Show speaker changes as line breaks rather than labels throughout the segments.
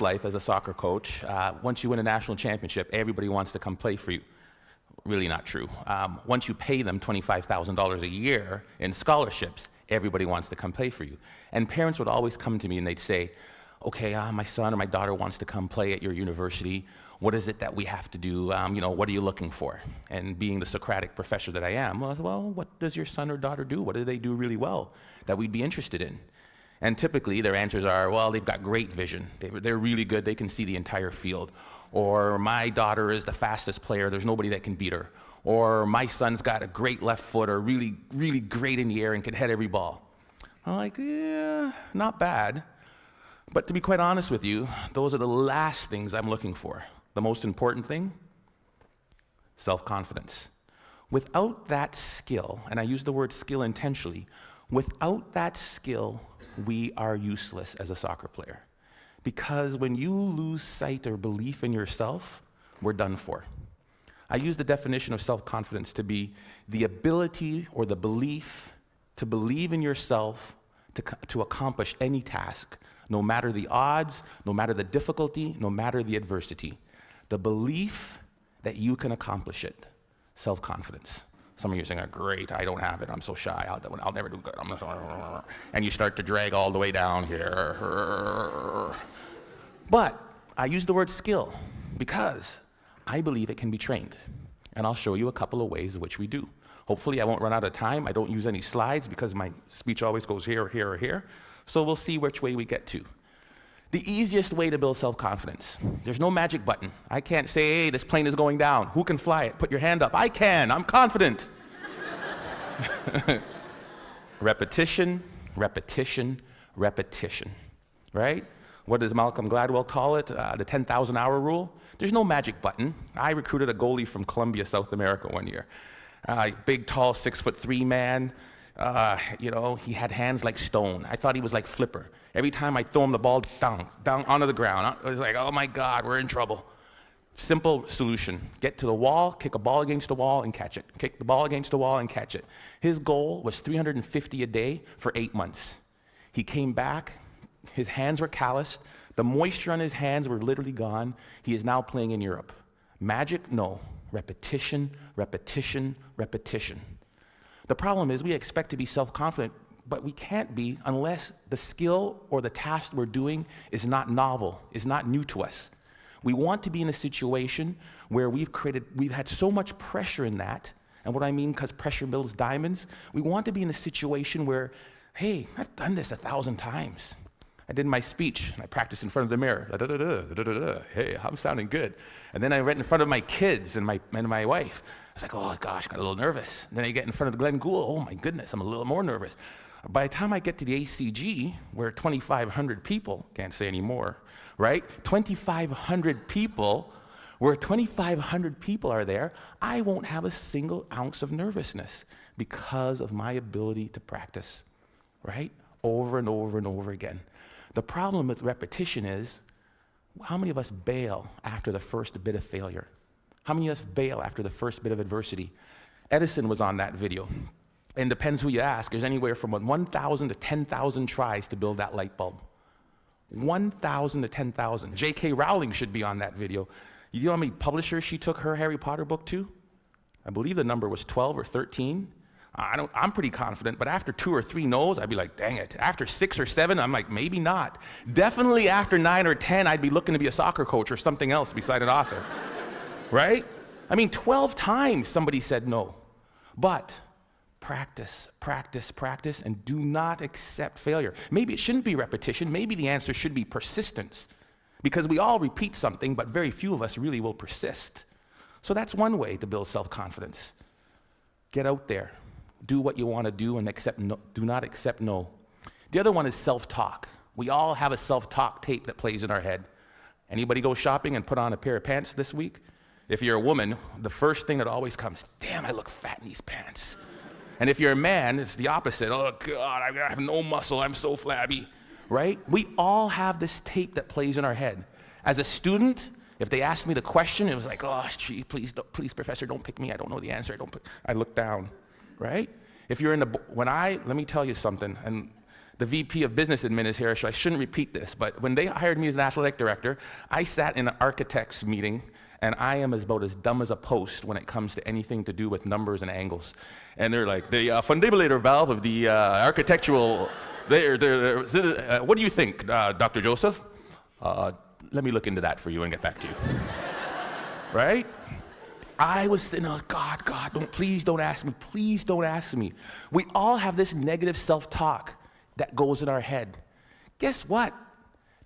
life as a soccer coach, once you win a national championship, everybody wants to come play for you. Really not true. Once you pay them $25,000 a year in scholarships, everybody wants to come play for you. And parents would always come to me and they'd say, okay, my son or my daughter wants to come play at your university. What is it that we have to do? What are you looking for? And being the Socratic professor that I am, well, what does your son or daughter do? What do they do really well that we'd be interested in? And typically their answers are, well, they've got great vision. They're really good. They can see the entire field. Or my daughter is the fastest player. There's nobody that can beat her. Or my son's got a great left foot, or really, really great in the air and can head every ball. I'm like, yeah, not bad. But to be quite honest with you, those are the last things I'm looking for. The most important thing, self-confidence. Without that skill, and I use the word skill intentionally, without that skill, we are useless as a soccer player. Because when you lose sight or belief in yourself, we're done for. I use the definition of self-confidence to be the ability or the belief to believe in yourself to accomplish any task, no matter the odds, no matter the difficulty, no matter the adversity. The belief that you can accomplish it. Self-confidence. Some of you are saying, great, I don't have it, I'm so shy, I'll never do good. And you start to drag all the way down here. But I use the word skill because I believe it can be trained. And I'll show you a couple of ways in which we do. Hopefully I won't run out of time. I don't use any slides because my speech always goes here, here, or here. So we'll see which way we get to. The easiest way to build self-confidence. There's no magic button. I can't say, hey, this plane is going down. Who can fly it? Put your hand up. I can. I'm confident. Repetition, repetition, repetition. Right? What does Malcolm Gladwell call it? The 10,000 hour rule? There's no magic button. I recruited a goalie from Colombia, South America one year. Big, tall, 6'3" man. He had hands like stone. I thought he was like Flipper. Every time I throw him the ball, down onto the ground. I was like, oh my God, we're in trouble. Simple solution. Get to the wall, kick a ball against the wall and catch it. Kick the ball against the wall and catch it. His goal was 350 a day for 8 months. He came back, his hands were calloused, the moisture on his hands were literally gone. He is now playing in Europe. Magic? No. Repetition, repetition, repetition. The problem is we expect to be self-confident, but we can't be unless the skill or the task we're doing is not novel, is not new to us. We want to be in a situation where we've had so much pressure in that, and what I mean, because pressure builds diamonds, we want to be in a situation where, hey, I've done this 1,000 times. I did my speech, and I practiced in front of the mirror. Hey, I'm sounding good. And then I read in front of my kids and my wife. I was like, oh gosh, got a little nervous. And then I get in front of the Glenn Gould. Oh my goodness, I'm a little more nervous. By the time I get to the ACG, where 2,500 people, can't say any more, right? 2,500 people, where 2,500 people are there, I won't have a single ounce of nervousness because of my ability to practice, right? Over and over and over again. The problem with repetition is, how many of us bail after the first bit of failure? How many of us bail after the first bit of adversity? Edison was on that video. And depends who you ask, there's anywhere from 1,000 to 10,000 tries to build that light bulb. 1,000 to 10,000. J.K. Rowling should be on that video. You know how many publishers she took her Harry Potter book to? I believe the number was 12 or 13. I'm pretty confident, but after 2 or 3 no's, I'd be like, dang it. After 6 or 7, I'm like, maybe not. Definitely after 9 or 10, I'd be looking to be a soccer coach or something else beside an author. Right? I mean, 12 times somebody said no. But practice, practice, practice, and do not accept failure. Maybe it shouldn't be repetition. Maybe the answer should be persistence. Because we all repeat something, but very few of us really will persist. So that's one way to build self-confidence. Get out there. Do what you want to do and do not accept no. The other one is self-talk. We all have a self-talk tape that plays in our head. Anybody go shopping and put on a pair of pants this week? If you're a woman, the first thing that always comes, damn, I look fat in these pants. And if you're a man, it's the opposite. Oh God, I have no muscle, I'm so flabby, right? We all have this tape that plays in our head. As a student, if they asked me the question, it was like, oh, gee, please, professor, don't pick me. I don't know the answer. I look down, right? If you're in let me tell you something, and the VP of Business Admin is here, so I shouldn't repeat this, but when they hired me as an athletic director, I sat in an architect's meeting, and I am about as dumb as a post when it comes to anything to do with numbers and angles. And they're like, the fundibulator valve of the architectural, what do you think, Dr. Joseph? Let me look into that for you and get back to you. Right? I was sitting, oh, God, please don't ask me. We all have this negative self-talk that goes in our head. Guess what?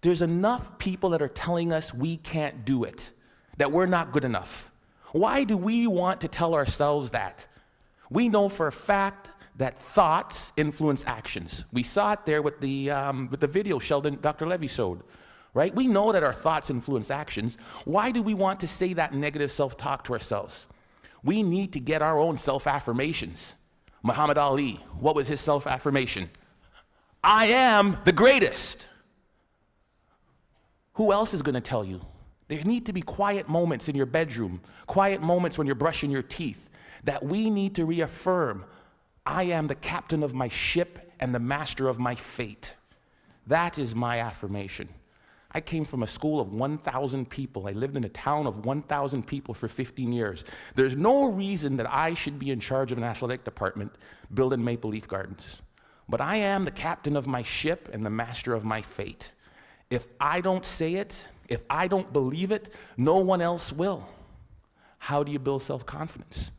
There's enough people that are telling us we can't do it, that we're not good enough. Why do we want to tell ourselves that? We know for a fact that thoughts influence actions. We saw it there with the video Dr. Levy showed, right? We know that our thoughts influence actions. Why do we want to say that negative self-talk to ourselves? We need to get our own self-affirmations. Muhammad Ali, what was his self-affirmation? I am the greatest. Who else is going to tell you? There need to be quiet moments in your bedroom, quiet moments when you're brushing your teeth, that we need to reaffirm, I am the captain of my ship and the master of my fate. That is my affirmation. I came from a school of 1,000 people. I lived in a town of 1,000 people for 15 years. There's no reason that I should be in charge of an athletic department building Maple Leaf Gardens. But I am the captain of my ship and the master of my fate. If I don't say it, if I don't believe it, no one else will. How do you build self-confidence?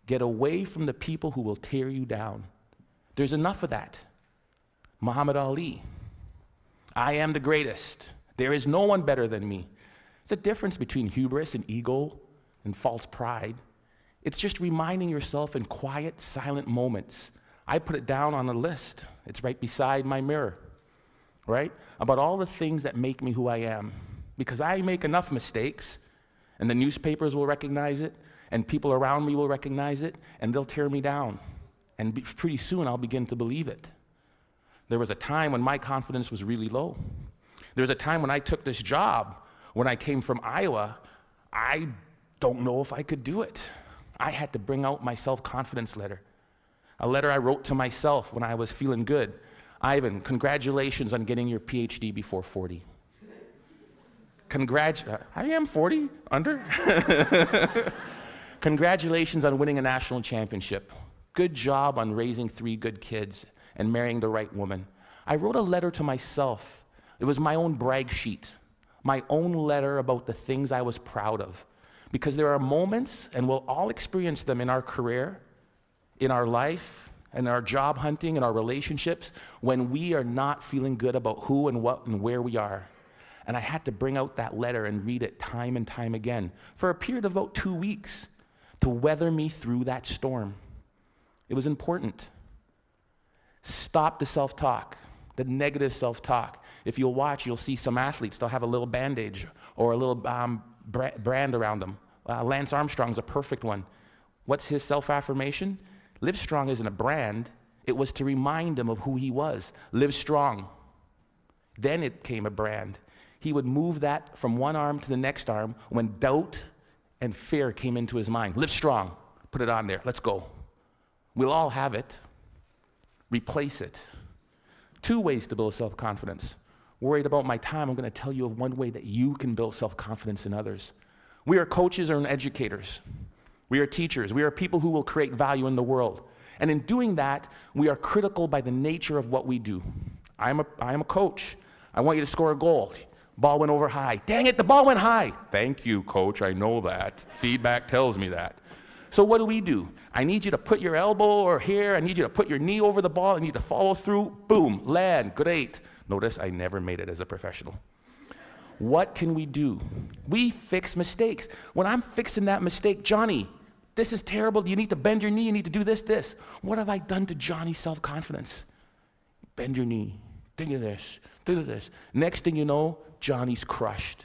Get away from the people who will tear you down. There's enough of that. Muhammad Ali, I am the greatest. There is no one better than me. It's a difference between hubris and ego and false pride. It's just reminding yourself in quiet, silent moments. I put it down on a list. It's right beside my mirror, right? About all the things that make me who I am. Because I make enough mistakes, and the newspapers will recognize it, and people around me will recognize it, and they'll tear me down. And pretty soon I'll begin to believe it. There was a time when my confidence was really low. There was a time when I took this job, when I came from Iowa, I don't know if I could do it. I had to bring out my self-confidence letter. A letter I wrote to myself when I was feeling good. Ivan, congratulations on getting your PhD before 40. I am 40, under. Congratulations on winning a national championship. Good job on raising 3 good kids and marrying the right woman. I wrote a letter to myself. It was my own brag sheet, my own letter about the things I was proud of. Because there are moments, and we'll all experience them in our career, in our life, in our job hunting, in our relationships, when we are not feeling good about who and what and where we are. And I had to bring out that letter and read it time and time again for a period of about 2 weeks to weather me through that storm. It was important. Stop the self-talk, the negative self-talk. If you'll watch, you'll see some athletes, they'll have a little bandage or a little brand around them. Lance Armstrong's a perfect one. What's his self-affirmation? Live Strong isn't a brand. It was to remind him of who he was. Live strong. Then it came a brand. He would move that from one arm to the next arm when doubt and fear came into his mind. Live strong. Put it on there. Let's go. We'll all have it. Replace it. 2 ways to build self-confidence. Worried about my time, I'm going to tell you of one way that you can build self-confidence in others. We are coaches and educators. We are teachers. We are people who will create value in the world. And in doing that, we are critical by the nature of what we do. I am a coach. I want you to score a goal. Ball went over high. Dang it, the ball went high. Thank you, coach, I know that. Feedback tells me that. So what do? I need you to put your elbow or here. I need you to put your knee over the ball. I need to follow through. Boom, land, great. Notice I never made it as a professional. What can we do? We fix mistakes. When I'm fixing that mistake, Johnny, this is terrible. You need to bend your knee. You need to do this. What have I done to Johnny's self-confidence? Bend your knee. Think of this. Next thing you know, Johnny's crushed.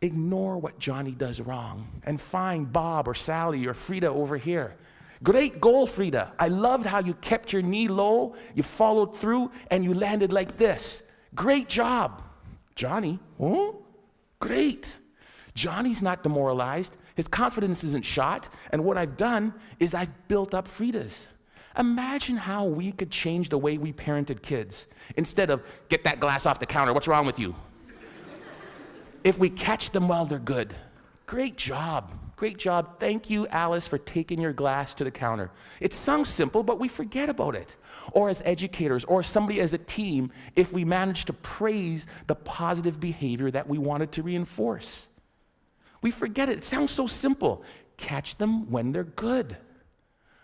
Ignore what Johnny does wrong and find Bob or Sally or Frida over here. Great goal, Frida. I loved how you kept your knee low, you followed through, and you landed like this. Great job. Johnny, great. Johnny's not demoralized. His confidence isn't shot. And what I've done is I've built up Frida's. Imagine how we could change the way we parented kids. Instead of, get that glass off the counter, what's wrong with you? If we catch them while they're good. Great job. Great job. Thank you, Alice, for taking your glass to the counter. It sounds simple, but we forget about it. Or as educators, or somebody as a team, if we manage to praise the positive behavior that we wanted to reinforce. We forget it. It sounds so simple. Catch them when they're good.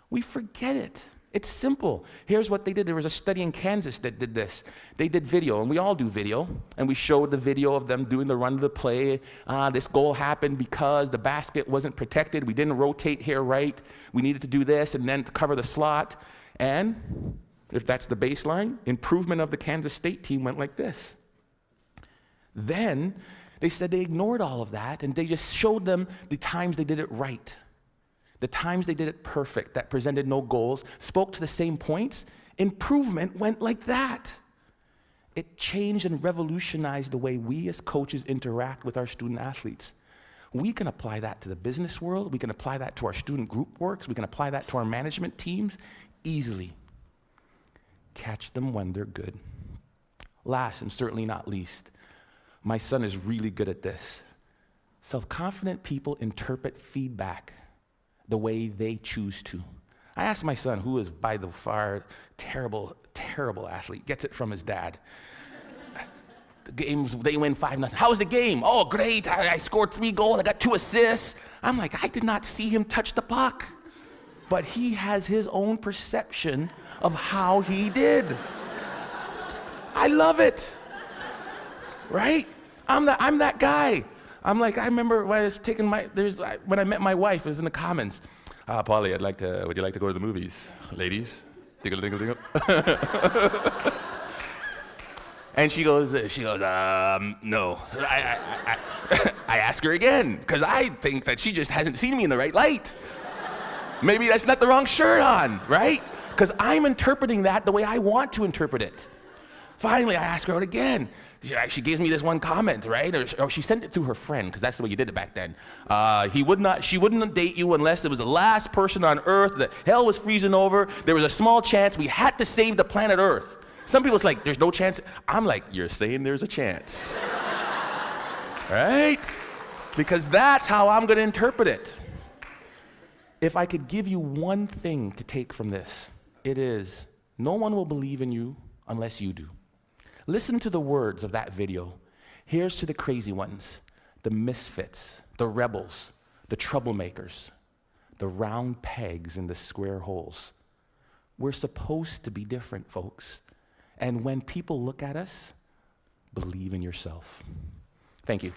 We forget it. It's simple. Here's what they did. There was a study in Kansas that did this. They did video, and we all do video, and we showed the video of them doing the run of the play. This goal happened because the basket wasn't protected. We didn't rotate here right. We needed to do this, and then to cover the slot. And if that's the baseline, improvement of the Kansas State team went like this. Then they said they ignored all of that, and they just showed them the times they did it right. The times they did it perfect, that presented no goals, spoke to the same points, improvement went like that. It changed and revolutionized the way we as coaches interact with our student athletes. We can apply that to the business world. We can apply that to our student group works. We can apply that to our management teams easily. Catch them when they're good. Last and certainly not least, my son is really good at this. Self-confident people interpret feedback the way they choose to. I asked my son, who is by the far terrible athlete, gets it from his dad. The games, they win 5-0. How was the game? Oh, great, I scored 3 goals, I got 2 assists. I'm like, I did not see him touch the puck. But he has his own perception of how he did. I love it, right? I'm that guy. I'm like, I remember when I was taking when I met my wife, it was in the Commons. Polly, would you like to go to the movies? Ladies, dingle, dingle, dingle. And she goes, no. I ask her again, because I think that she just hasn't seen me in the right light. Maybe that's not the wrong shirt on, right? Because I'm interpreting that the way I want to interpret it. Finally, I ask her out again. She gives me this one comment, right? Or she sent it through her friend, because that's the way you did it back then. She wouldn't date you unless it was the last person on Earth. The hell was freezing over. There was a small chance we had to save the planet Earth. Some people's like, there's no chance. I'm like, you're saying there's a chance. Right? Because that's how I'm going to interpret it. If I could give you one thing to take from this, it is, no one will believe in you unless you do. Listen to the words of that video. Here's to the crazy ones, the misfits, the rebels, the troublemakers, the round pegs in the square holes. We're supposed to be different, folks. And when people look at us, believe in yourself. Thank you.